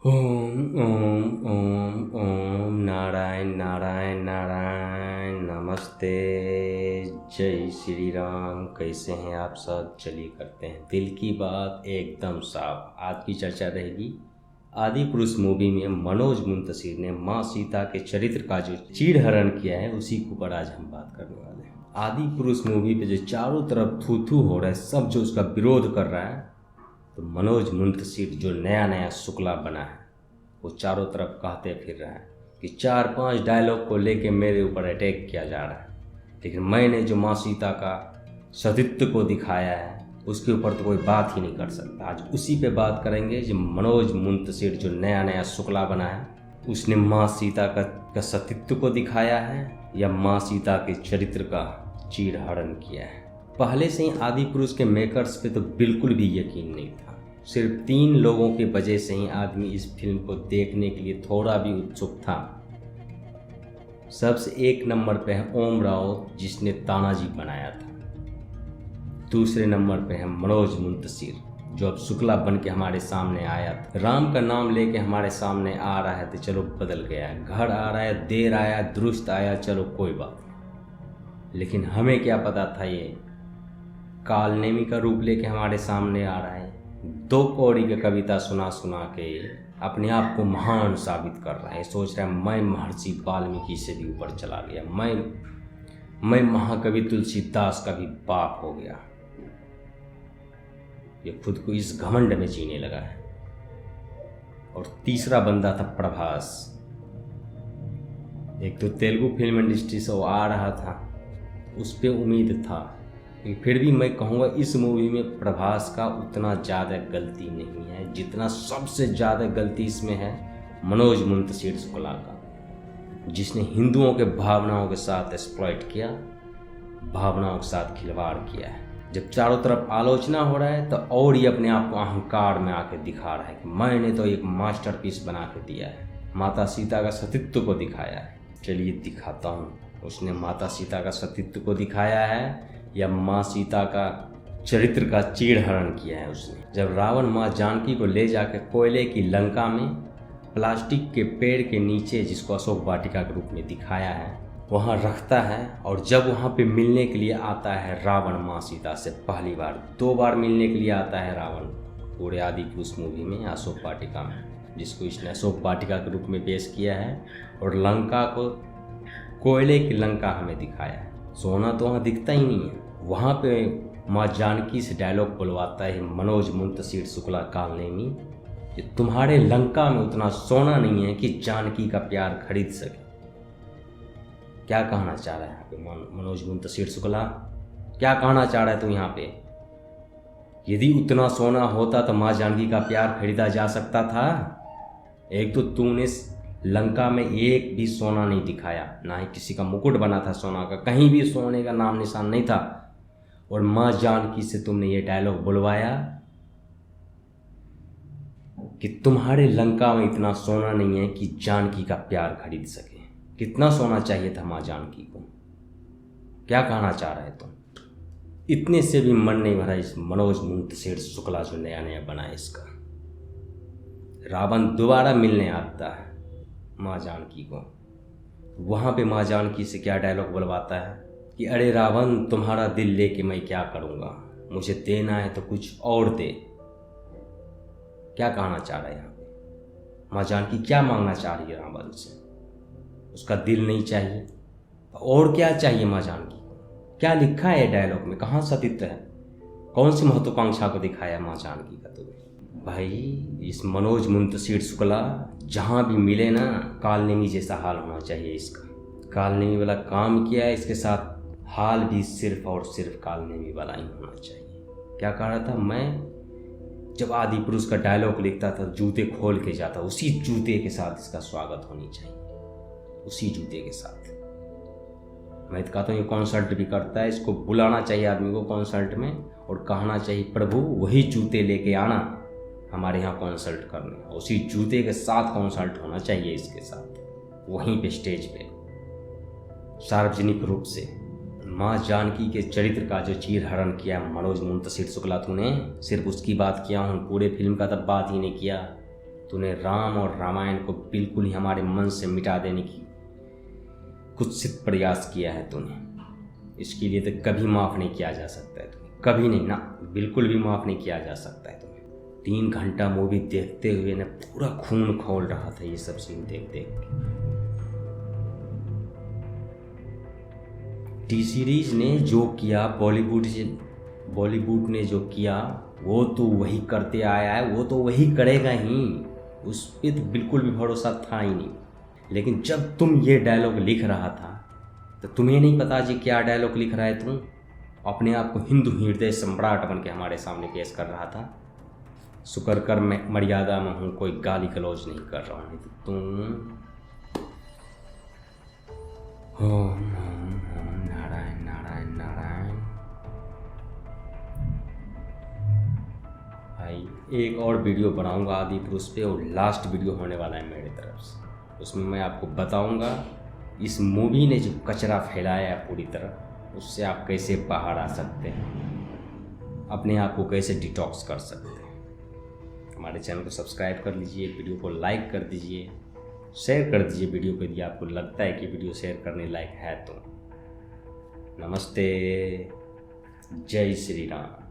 ओम ओम ओम ओम नारायण नारायण नारायण नमस्ते। जय श्री राम। कैसे हैं आप सब? चलिए करते हैं दिल की बात एकदम साफ। आज की चर्चा रहेगी आदि पुरुष मूवी में मनोज मुंतशिर ने माँ सीता के चरित्र का जो चीड़हरण किया है उसी के ऊपर आज हम बात करने वाले हैं। आदि पुरुष मूवी पे जो चारों तरफ थू थू हो रहा है, सब जो उसका विरोध कर रहा है, तो मनोज मुंतशिर जो नया नया शुक्ला बना है वो चारों तरफ कहते फिर रहा है कि 4-5 डायलॉग को लेके मेरे ऊपर अटैक किया जा रहा है, लेकिन मैंने जो माँ सीता का सतीत्व को दिखाया है उसके ऊपर तो कोई बात ही नहीं कर सकता। आज उसी पे बात करेंगे। जो मनोज मुंतशिर जो नया नया शुक्ला बना है उसने माँ सीता का सतीत्व को दिखाया है या माँ सीता के चरित्र का चीड़हरण किया है। पहले से ही आदि पुरुष के मेकर्स पे तो बिल्कुल भी यकीन नहीं था। सिर्फ 3 लोगों की वजह से ही आदमी इस फिल्म को देखने के लिए थोड़ा भी उत्सुक था। सबसे एक नंबर पे है ओम राव जिसने तानाजी बनाया था। दूसरे नंबर पे है मनोज मुंतशिर जो अब शुक्ला बन के हमारे सामने आया था। राम का नाम लेके हमारे सामने आ रहा है तो चलो बदल गया है, घर आ रहा है, देर आया, दुरुस्त आया, चलो कोई बात नहीं। लेकिन हमें क्या पता था ये कालनेमी का रूप लेके हमारे सामने आ रहा है। 2 कौड़ी की कविता सुना सुना के अपने आप को महान साबित कर रहा है। सोच रहा है मैं महर्षि वाल्मीकि से भी ऊपर चला गया, मैं महाकवि तुलसीदास का भी बाप हो गया। ये खुद को इस घमंड में जीने लगा है। और तीसरा बंदा था प्रभास। एक तो तेलुगु फिल्म इंडस्ट्री से वो आ रहा था, उस पर उम्मीद था, लेकिन फिर भी मैं कहूँगा इस मूवी में प्रभास का उतना ज़्यादा गलती नहीं है जितना सबसे ज़्यादा गलती इसमें है मनोज मुंतशिर शुक्ला का, जिसने हिंदुओं के भावनाओं के साथ एक्सप्लॉइट किया, भावनाओं के साथ खिलवाड़ किया है। जब चारों तरफ आलोचना हो रहा है तो और ये अपने आप को अहंकार में आके दिखा रहा है कि मैंने तो एक मास्टरपीस बना के दिया है। माता सीता का सतीत्व को दिखाया है। चलिए दिखाता हूँ उसने माता सीता का सतीत्व को दिखाया है या माँ सीता का चरित्र का चीड़हरण किया है उसने। जब रावण माँ जानकी को ले जाकर कोयले की लंका में प्लास्टिक के पेड़ के नीचे, जिसको अशोक वाटिका के रूप में दिखाया है, वहाँ रखता है, और जब वहाँ पे मिलने के लिए आता है रावण माँ सीता से पहली बार, 2 बार मिलने के लिए आता है रावण पूरे आदि पुरुष मूवी में अशोक वाटिका में, जिसको इसने अशोक वाटिका के रूप में पेश किया है, और लंका को कोयले की लंका हमें दिखाया है। सोना तो वहाँ दिखता ही नहीं है। वहाँ पे माँ जानकी से डायलॉग बुलवाता है मनोज मुंतशिर शुक्ला कालनेमी कि तुम्हारे लंका में उतना सोना नहीं है कि जानकी का प्यार खरीद सके। क्या कहना चाह रहा है यहाँ पे मनोज मुंतशिर शुक्ला? क्या कहना चाह रहा है तू यहाँ पे? यदि उतना सोना होता तो माँ जानकी का प्यार खरीदा जा सकता था। एक तो तूने लंका में एक भी सोना नहीं दिखाया, ना ही किसी का मुकुट बना था सोना का, कहीं भी सोने का नाम निशान नहीं था। और माँ जानकी से तुमने ये डायलॉग बुलवाया कि तुम्हारे लंका में इतना सोना नहीं है कि जानकी का प्यार खरीद सके। कितना सोना चाहिए था माँ जानकी को? क्या कहना चाह रहे तुम? इतने से भी मन नहीं भरा इस मनोज मुंतशिर शुक्ला जो नया नया बना है इसका। रावण दोबारा मिलने आता है माँ जानकी को। वहाँ पे माँ जानकी से क्या डायलॉग बुलवाता है कि अरे रावण, तुम्हारा दिल लेके मैं क्या करूँगा, मुझे देना है तो कुछ और दे। क्या कहना चाह रहा है यहाँ पे? माँ जानकी क्या मांगना चाह रही है रावण से? उसका दिल नहीं चाहिए, और क्या चाहिए माँ जानकी को? क्या लिखा है डायलॉग में? कहाँ सतीत्व है? कौन सी महत्वाकांक्षा को दिखाया माँ जानकी का? तुम्हें भाई इस मनोज मुंतशिर शुक्ला जहाँ भी मिले ना, कालनेमी जैसा हाल होना चाहिए इसका। कालनेमी वाला काम किया है, इसके साथ हाल भी सिर्फ और सिर्फ कालनेमी वाला ही होना चाहिए। क्या कह रहा था मैं? जब आदि पुरुष का डायलॉग लिखता था जूते खोल के जाता, उसी जूते के साथ इसका स्वागत होनी चाहिए, उसी जूते के साथ। मैं तो कहता हूँ ये कॉन्सर्ट भी करता है, इसको बुलाना चाहिए आदमी को कॉन्सर्ट में और कहना चाहिए प्रभु वही जूते लेके आना हमारे यहाँ कॉन्सर्ट करने। उसी जूते के साथ कॉन्सर्ट होना चाहिए इसके साथ, वहीं पे स्टेज पे सार्वजनिक रूप से। माँ जानकी के चरित्र का जो चीड़हरण किया मनोज मुंतशिर शुक्ला, तूने सिर्फ उसकी बात किया हूँ, पूरे फिल्म का तब बात ही नहीं किया। तूने राम और रामायण को बिल्कुल ही हमारे मन से मिटा देने की कुत्सित प्रयास किया है तूने। इसके लिए तो कभी माफ़ नहीं किया जा सकता है तुम्हें, कभी नहीं ना, बिल्कुल भी माफ़ नहीं किया जा सकता है तुम्हें। 3 घंटा मूवी देखते हुए ना पूरा खून खौल रहा था ये सब सीन देख देख के। टी सीरीज ने जो किया, बॉलीवुड ने जो किया, वो तो वही करते आया है, वो तो वही करेगा ही, उस पर तो बिल्कुल भी भरोसा था ही नहीं। लेकिन जब तुम ये डायलॉग लिख रहा था तो तुम्हें नहीं पता जी क्या डायलॉग लिख रहा है तुम? अपने आप को हिंदू हृदय सम्राट बन के हमारे सामने पेश कर रहा था। शुक्र कर मैं मर्यादा में हूँ, कोई गाली गलौज नहीं कर रहा हूँ। तो तुम ओम नारायण नारायण नारायण। भाई एक और वीडियो बनाऊंगा आदि पुरुष पे, और लास्ट वीडियो होने वाला है मेरी तरफ से। उसमें मैं आपको बताऊंगा इस मूवी ने जो कचरा फैलाया है पूरी तरह, उससे आप कैसे बाहर आ सकते हैं, अपने आप को कैसे डिटॉक्स कर सकते हैं। हमारे चैनल को सब्सक्राइब कर लीजिए, वीडियो को लाइक कर दीजिए, शेयर कर दीजिए वीडियो को यदि आपको लगता है कि वीडियो शेयर करने लायक है तो। नमस्ते, जय श्री राम।